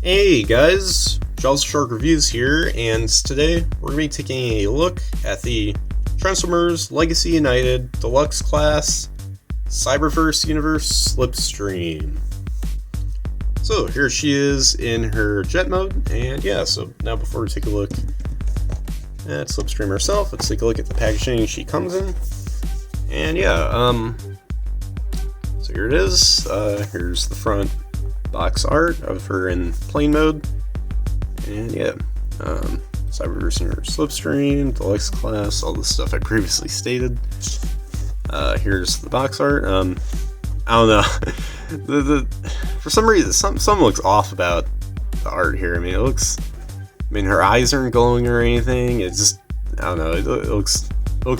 Hey guys, Jaws Shark Reviews here, and today we're going to be taking a look at the Transformers Legacy United Deluxe Class Cyberverse Universe Slipstream. So here she is in her jet mode, and yeah, so now before we take a look at Slipstream herself, let's take a look at the packaging she comes in. And yeah, so here it is. Here's the front box art of her in plane mode, and yeah, Cyberverse Universe Slipstream, Deluxe Class, all the stuff I previously stated. Here's the box art. I don't know, for some reason, some looks off about the art here. I mean, her eyes aren't glowing or anything. It's just, I don't know, it looks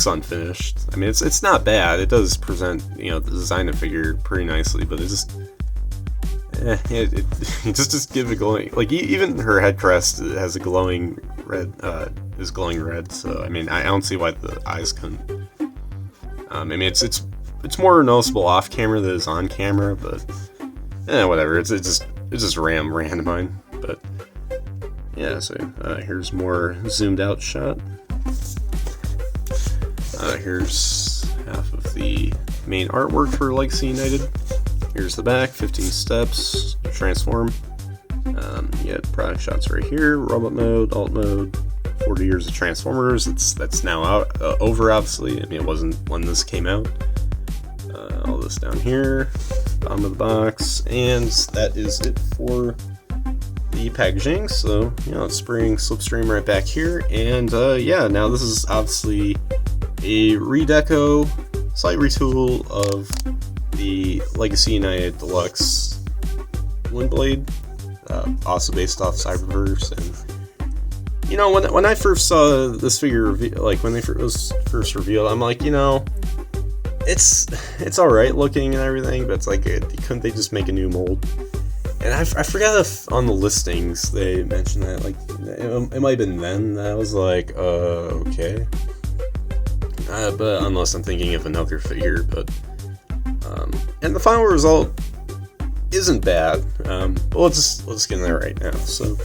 unfinished. I mean, it's not bad. It does present, the design of the figure pretty nicely, but it just, just give it glowing. Like, even her head crest has a glowing red, is glowing red. So I mean, I don't see why the eyes couldn't. I mean, it's more noticeable off camera than it is on camera, but whatever. It's just random. But yeah, so here's more zoomed out shot. Here's half of the main artwork for Legacy United. Here's the back, 15 steps to transform. You got product shots right here, robot mode, alt mode, 40 years of Transformers. That's now out, over, obviously. I mean, it wasn't when this came out. All this down here, bottom of the box, and that is it for the packaging. So, let's bring Slipstream right back here, and yeah, now this is obviously a redeco, slight retool of the Legacy United Deluxe Windblade, also based off Cyberverse. And when I first saw this figure, like when they was first revealed, I'm like, it's all right looking and everything, but it's like, couldn't they just make a new mold? And I forgot if on the listings they mentioned that. Like, it might have been then that I was like, okay. But unless I'm thinking of another figure, but and the final result isn't bad. But let's get in there right now. So,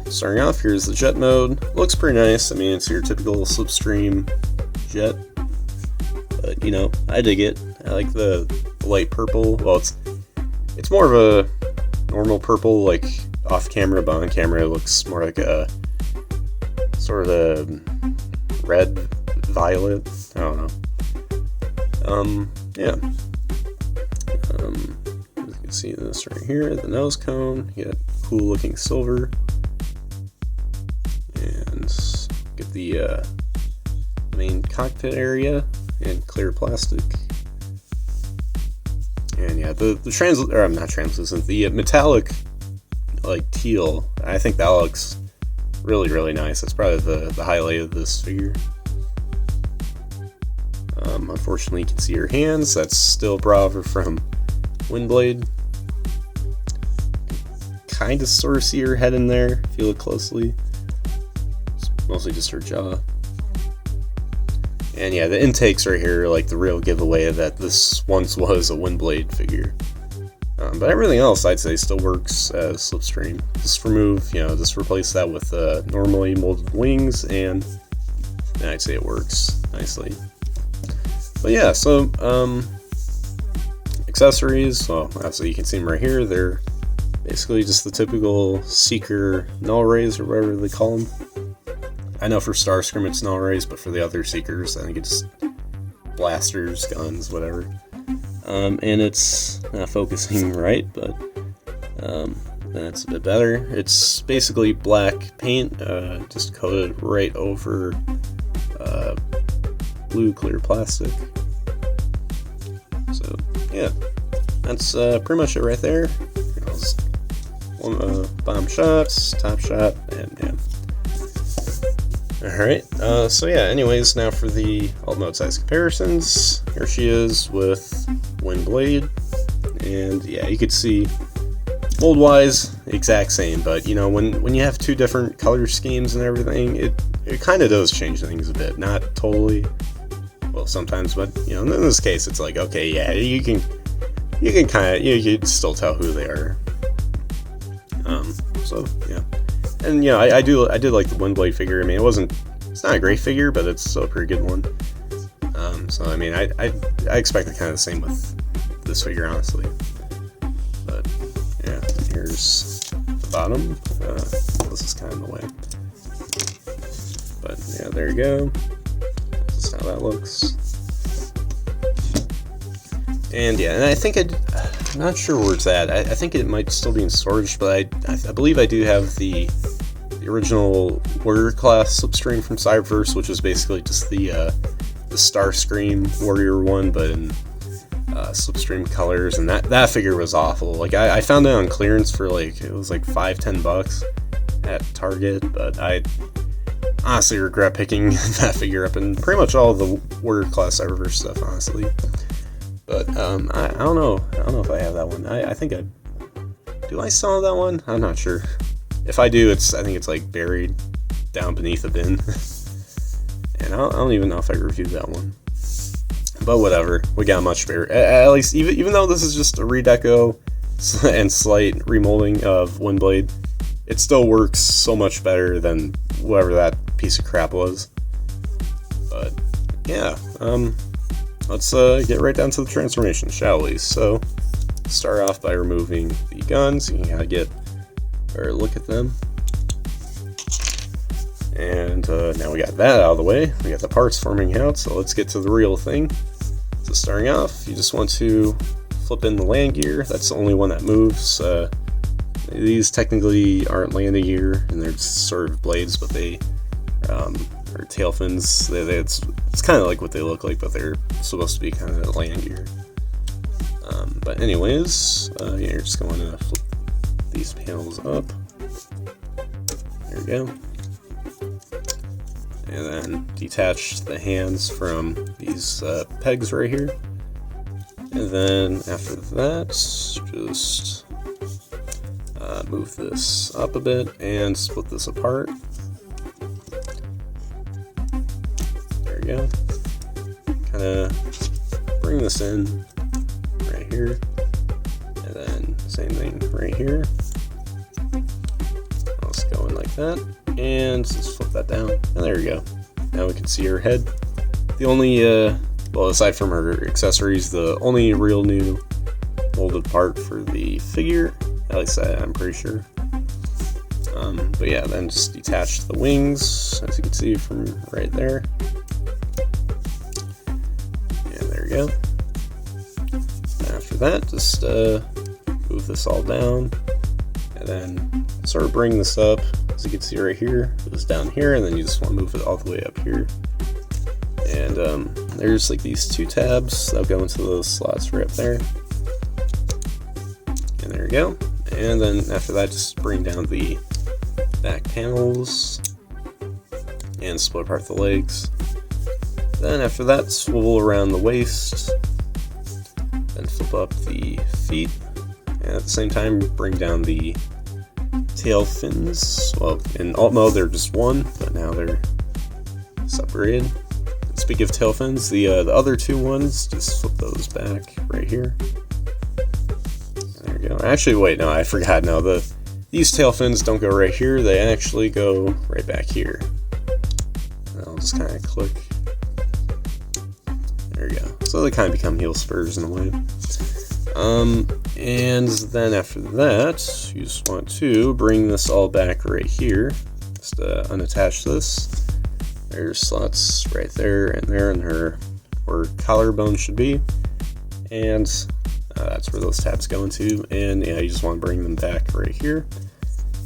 starting off, here's the jet mode. Looks pretty nice. I mean, it's your typical Slipstream jet, but I dig it. I like the light purple. Well, it's more of a normal purple, like off camera, but on camera it looks more like a sort of a red violet. I don't know. Yeah. You can see this right here, the nose cone. You got cool looking silver, and get the main cockpit area in clear plastic. And yeah, not translucent, the metallic, like teal. I think that looks really, really nice. That's probably the highlight of this figure. Unfortunately, you can see her hands. That's still Bravo from Windblade. Kind of sort of see her head in there if you look closely. It's mostly just her jaw. And yeah, the intakes right here are like the real giveaway that this once was a Windblade figure. But everything else I'd say still works as Slipstream. Just replace that with normally molded wings, and I'd say it works nicely. But yeah, so accessories, well, obviously you can see them right here. They're basically just the typical Seeker null rays, or whatever they call them. I know for Starscream it's null rays, but for the other Seekers, I think it's blasters, guns, whatever. And it's not focusing right, but that's a bit better. It's basically black paint, just coated right over blue clear plastic. So yeah, that's pretty much it right there. Bottom shots, top shot, and yeah. Alright, so yeah, anyways, now for the alt mode size comparisons. Here she is with Windblade, and yeah, you could see mold wise exact same, but when you have two different color schemes and everything, it kind of does change things a bit. Not totally, well, sometimes, but in this case it's like, okay, yeah, you can kind of, you can still tell who they are. So yeah, and I did like the Windblade figure. I mean, it's not a great figure, but it's still a pretty good one. So I mean, I expected kind of the same with this figure, honestly. But yeah, here's the bottom. This is kind of in the way, but yeah, there you go. That's how that looks. And yeah, and I think I'm not sure where it's at. I think it might still be in storage, but I believe I do have the original Warrior class Slipstream from Cyberverse, which is basically just the Starscream Warrior one, but in Slipstream colors, and that figure was awful. Like I found it on clearance for it was like $5-10 at Target, but I honestly regret picking that figure up and pretty much all the Warrior class Cyberverse stuff, honestly. But I don't know if I have that one. I think do I still have that one? I'm not sure. If I do, I think it's like buried down beneath a bin. And I don't even know if I reviewed that one. But whatever, we got much better. At least, even though this is just a redeco and slight remolding of Windblade, it still works so much better than whatever that piece of crap was. But yeah, let's get right down to the transformation, shall we? So, start off by removing the guns. You can kind of get a better look at them. And now we got that out of the way. We got the parts forming out, so let's get to the real thing. So starting off, you just want to flip in the land gear. That's the only one that moves. These technically aren't landing gear, and they're just sort of blades, but they are tail fins. It's kind of like what they look like, but they're supposed to be kind of land gear. But anyways, you're just going to flip these panels up. There we go. And then detach the hands from these pegs right here. And then after that, just move this up a bit and split this apart. There we go. Kind of bring this in right here. And then same thing right here. Let's go in like that. And just flip that down, and there we go. Now we can see her head. The only, well, aside from her accessories, the only real new molded part for the figure, at least I'm pretty sure. But yeah, then just detach the wings, as you can see from right there. And there we go. After that, just move this all down, and then sort of bring this up. As you can see right here, it was down here, and then you just want to move it all the way up here. And there's like these two tabs that'll go into those slots right up there. And there we go. And then after that, just bring down the back panels and split apart the legs. Then after that, swivel around the waist, then flip up the feet, and at the same time bring down the tail fins. Well, in alt mode they're just one, but now they're separated. Speaking of tail fins, the other two ones, just flip those back right here. There we go. Actually, wait, no, I forgot. No, these tail fins don't go right here. They actually go right back here. And I'll just kind of click. There we go. So they kind of become heel spurs in a way. And then after that, you just want to bring this all back right here. Just unattach this. There's slots right there, and her where collarbone should be, and that's where those tabs go into. And yeah, you just want to bring them back right here.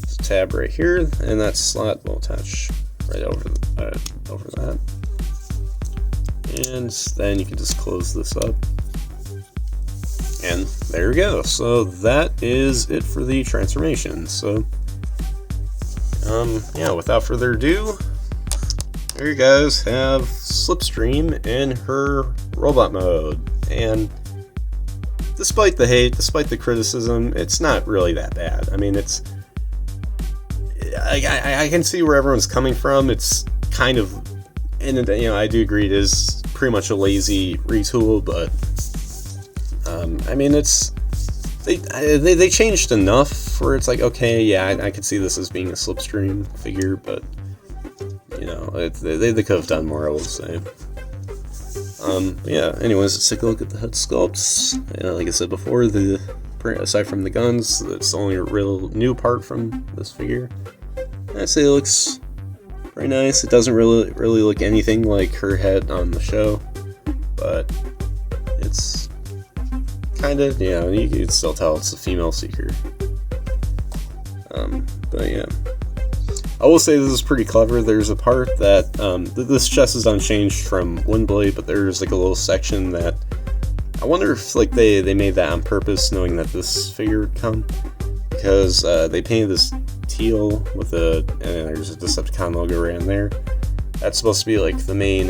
This tab right here, and that slot will attach right over that. And then you can just close this up. And there we go. So that is it for the transformation. So, yeah, without further ado, there you guys have Slipstream in her robot mode. And despite the hate, despite the criticism, it's not really that bad. I mean, I can see where everyone's coming from. It's kind of, and I do agree it is pretty much a lazy retool, but I mean, it's they changed enough where it's like, okay, yeah, I could see this as being a Slipstream figure, but you know, they could have done more, I will say. Yeah, anyways, let's take a look at the head sculpts. Like I said before, aside from the guns, that's the only real new part from this figure. I'd say it looks very nice. It doesn't really look anything like her head on the show, but it's kind of, you can still tell it's a female Seeker. But yeah, I will say this is pretty clever. There's a part that this chest is unchanged from Windblade, but there's like a little section that I wonder if like they made that on purpose, knowing that this figure would come, because they painted this teal with and there's a Decepticon logo right in there. That's supposed to be like the main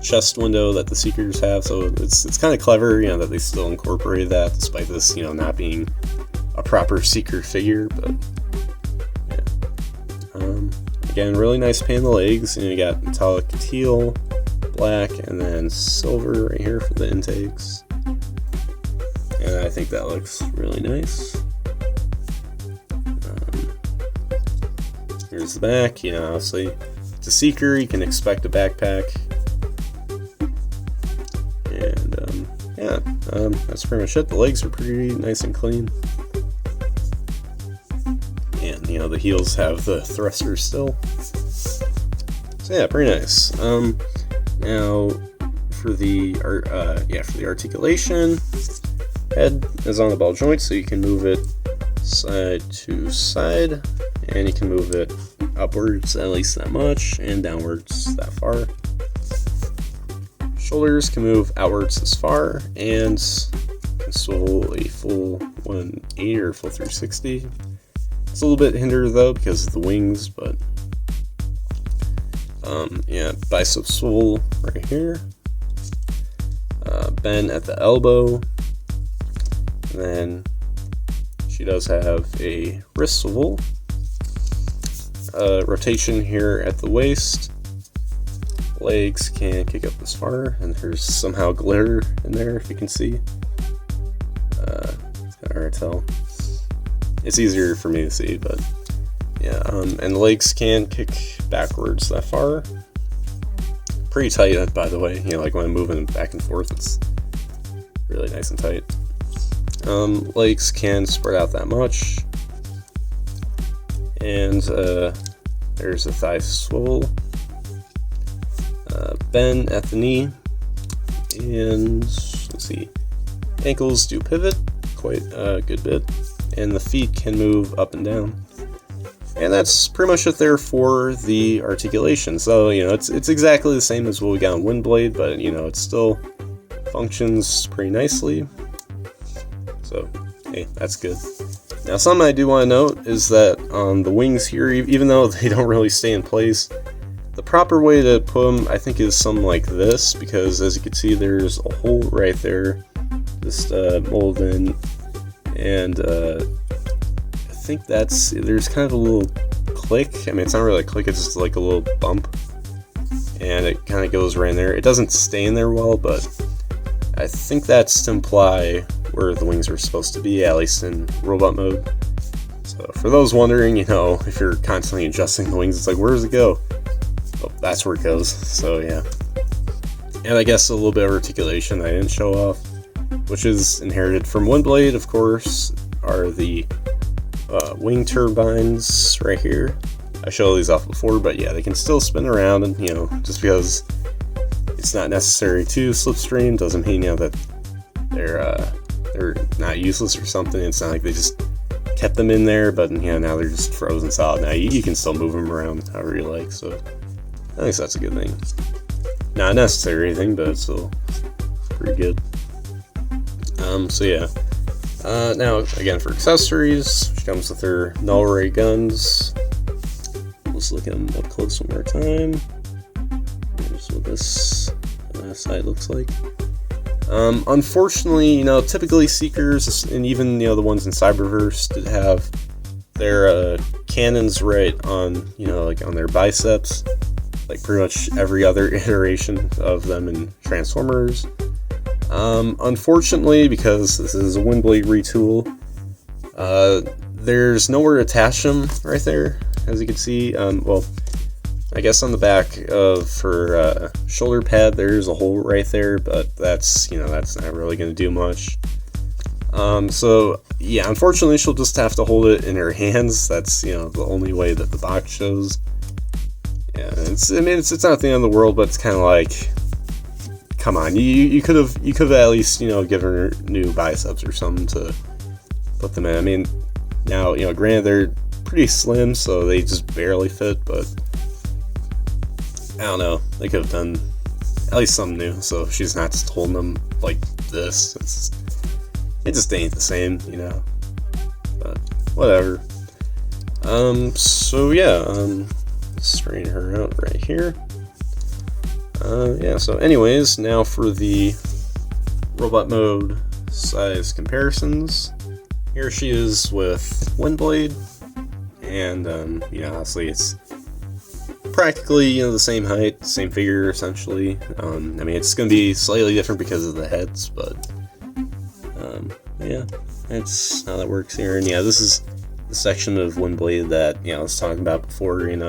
chest window that the Seekers have, so it's kind of clever, that they still incorporated that despite this, not being a proper Seeker figure. But yeah, again, really nice paint on the legs, and you got metallic teal, black, and then silver right here for the intakes, and I think that looks really nice. Here's the back. Obviously it's a Seeker, you can expect a backpack. And yeah, that's pretty much it. The legs are pretty nice and clean, and the heels have the thrusters still. So yeah, pretty nice. Now for the articulation, head is on the ball joint, so you can move it side to side, and you can move it upwards at least that much and downwards that far. Shoulders can move outwards this far and can swivel a full 180 or full 360. It's a little bit hindered though because of the wings, but yeah, bicep swivel right here, bend at the elbow, and then she does have a wrist swivel, rotation here at the waist. Legs can kick up this far, and there's somehow glitter in there if you can see. It's kind of hard to tell. It's easier for me to see, but yeah. And legs can kick backwards that far. Pretty tight, by the way. Like when I'm moving back and forth, it's really nice and tight. Legs can spread out that much, and there's a thigh swivel. Bend at the knee, and let's see, ankles do pivot quite a good bit, and the feet can move up and down. And that's pretty much it there for the articulation. So it's exactly the same as what we got on Windblade, but it still functions pretty nicely. So hey, that's good. Now, something I do want to note is that on the wings here, even though they don't really stay in place, the proper way to put them, I think, is something like this, because as you can see, there's a hole right there, just molded in, and I think there's kind of a little click. I mean, it's not really a click, it's just like a little bump, and it kind of goes right in there. It doesn't stay in there well, but I think that's to imply where the wings are supposed to be, at least in robot mode. So for those wondering, if you're constantly adjusting the wings, it's like, where does it go? Oh, that's where it goes. So yeah. And I guess a little bit of articulation I didn't show off, which is inherited from Windblade, of course, are the wing turbines right here. I showed these off before, but yeah, they can still spin around, and just because it's not necessary to Slipstream doesn't mean that they're not useless or something. It's not like they just kept them in there, but now they're just frozen solid. Now you can still move them around however you like, so I think that's a good thing. Not necessary or anything, but it's still pretty good. So yeah. Now again, for accessories, she comes with her null ray guns. Let's look at them up close one more time. Here's what this side looks like. Unfortunately, typically Seekers, and even the ones in Cyberverse, did have their cannons right on, like on their biceps, like pretty much every other iteration of them in Transformers. Unfortunately, because this is a Windblade retool, there's nowhere to attach them right there, as you can see. Well, I guess on the back of her shoulder pad, there's a hole right there, but that's not really going to do much. So yeah, unfortunately, she'll just have to hold it in her hands. That's the only way that the box shows. Yeah, it's not the end of the world, but it's kind of like, come on, you could have at least given her new biceps or something to put them in. I mean, now granted they're pretty slim, so they just barely fit, but I don't know, they could have done at least something new, so she's not just holding them like this. It just ain't the same, but whatever. So yeah, straighten her out right here. Yeah, so anyways, now for the robot mode size comparisons. Here she is with Windblade, and honestly, it's practically the same height, same figure essentially. I mean, it's going to be slightly different because of the heads, but yeah, that's how that works here. And yeah, this is the section of Windblade that I was talking about before. I'm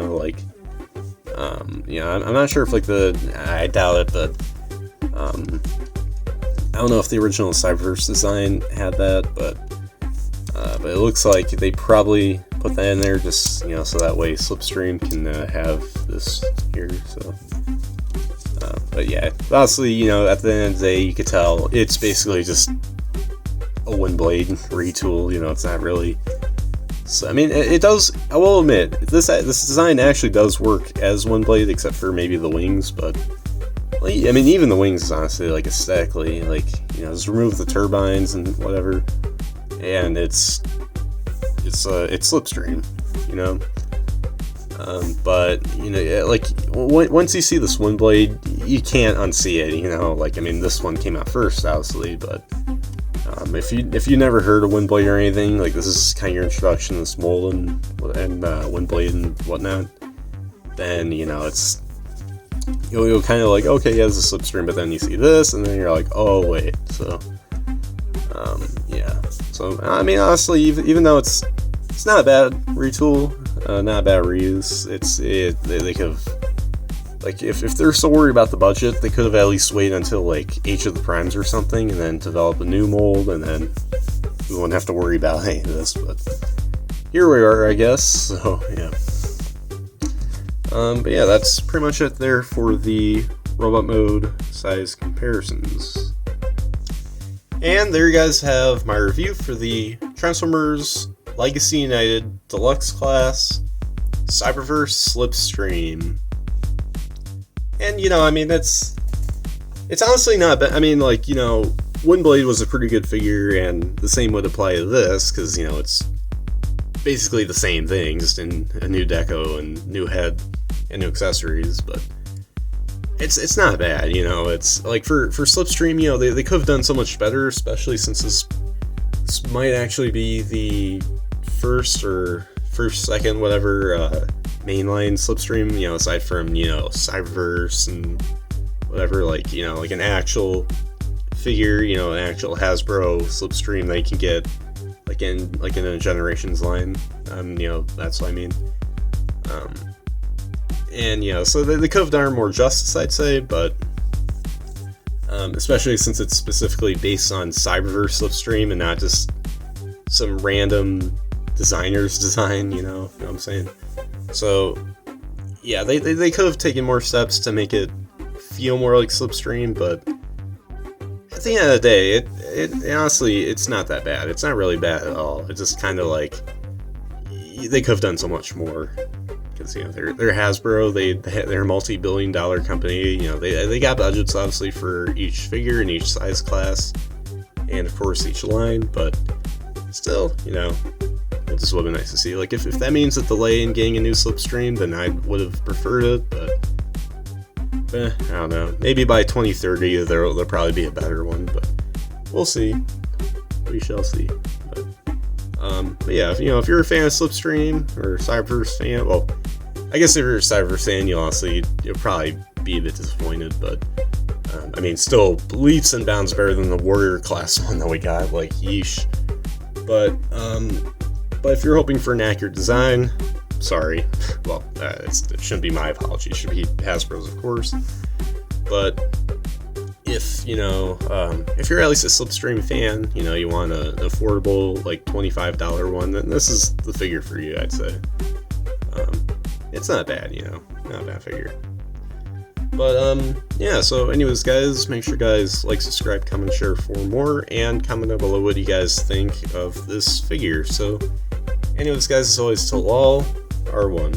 not sure if I doubt it, but I don't know if the original Cyberverse design had that, but it looks like they probably put that in there just so that way Slipstream can have this here. So but yeah, honestly, at the end of the day, you could tell it's basically just a Windblade retool. It's not really. So I mean, it does. I will admit, this design actually does work as Windblade, except for maybe the wings. But I mean, even the wings is honestly aesthetically just remove the turbines and whatever, and it's Slipstream, but once you see this Windblade, you can't unsee it. I mean, this one came out first, obviously, but if you never heard of Windblade or anything, this is kind of your introduction to this mold and Windblade and whatnot, then it's you'll kind of okay, yeah, this is Slipstream, but then you see this, and then you're like, oh wait, so yeah. So I mean, honestly, even though it's not a bad retool, not a bad reuse, they could have, if they're so worried about the budget, they could have at least waited until Age of the Primes or something, and then develop a new mold, and then we wouldn't have to worry about any of this. But here we are, I guess. So yeah. But yeah, that's pretty much it there for the robot mode size comparisons. And there you guys have my review for the Transformers Legacy United Deluxe class Cyberverse Slipstream. And I mean, it's honestly not bad. I mean, Windblade was a pretty good figure, and the same would apply to this, because it's basically the same thing, just in a new deco and new head and new accessories. But it's not bad. It's for Slipstream, they could have done so much better, especially since this might actually be the first, second, whatever, mainline Slipstream, aside from, Cyberverse and whatever, an actual figure, an actual Hasbro Slipstream that you can get, in a Generations line, that's what I mean. And, so they could have done more justice, I'd say, but, especially since it's specifically based on Cyberverse Slipstream and not just some random designer's design, you know what I'm saying? So, yeah, they could have taken more steps to make it feel more like Slipstream, but at the end of the day, it honestly, it's not that bad. It's not really bad at all. It's just kind of they could have done so much more. Because, they're Hasbro, they're a multi-billion-dollar company, they got budgets, obviously, for each figure and each size class, and, of course, each line, but still, it just would have been nice to see. If that means a delay in getting a new Slipstream, then I would have preferred it, but, I don't know. Maybe by 2030, there'll probably be a better one, but we'll see. We shall see. But yeah, if you're a fan of Slipstream or Cyberverse fan, well, I guess if you're a Cyberverse fan, you'll probably be a bit disappointed. But I mean, still leaps and bounds better than the Warrior class one that we got, like, yeesh. But if you're hoping for an accurate design, sorry. Well, it shouldn't be my apology. It should be Hasbro's, of course. But if you're at least a Slipstream fan, you want an affordable, like, $25 one, then this is the figure for you, I'd say. It's not bad, not a bad figure. But, yeah, so anyways, guys, make sure guys like, subscribe, comment, share for more, and comment down below what you guys think of this figure. So, anyways, guys, as always, till all are one.